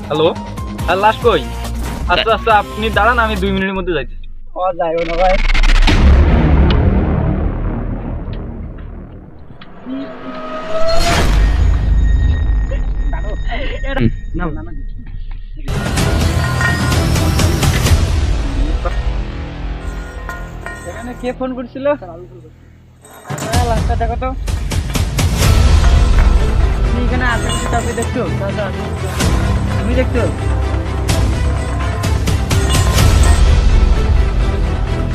Hello, আর লাশ কই? আচ্ছা আচ্ছা, আপনি দাঁড়ান, আমি 2 মিনিটের মধ্যে যাইতেছি। ও যাইও না ভাই। এখানে কে ফোন করছিল? লাস্টটা দেখো তো। তুমি এখানে আশেপাশে কাউকে দেখছো? তুমি দেখছো?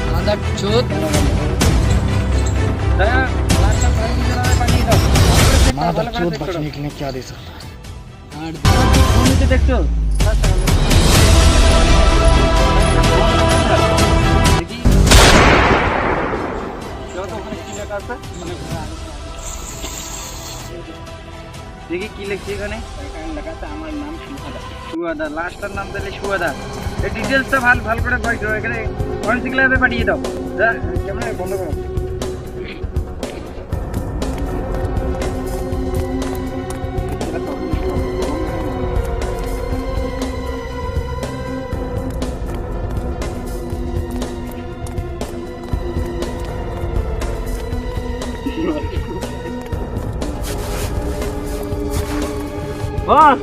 আলাদা চোদ হ্যাঁ, লাস্টটা ফায়ার ইঞ্জিনে পাঠিয়ে দাও। मादर चोद बचने के लिए क्या दे सकता है। আর ফোন নিতে দেখছো? দেখি যাও তো, ওখানে কি লেখা আছে? দেখি কি লিখছি এখানে। এখানে লেখা আছে আমার নাম সুহাদা। সুহাদা, লাস্টের নাম তাহলে সুহাদা। এই ডিটেলসটা ভালো করে পাঠিয়ে দাও। এখানে ফরেনসিক ল্যাবে পাঠিয়ে দাও। যা, ক্যামেরা বন্ধ করো। বস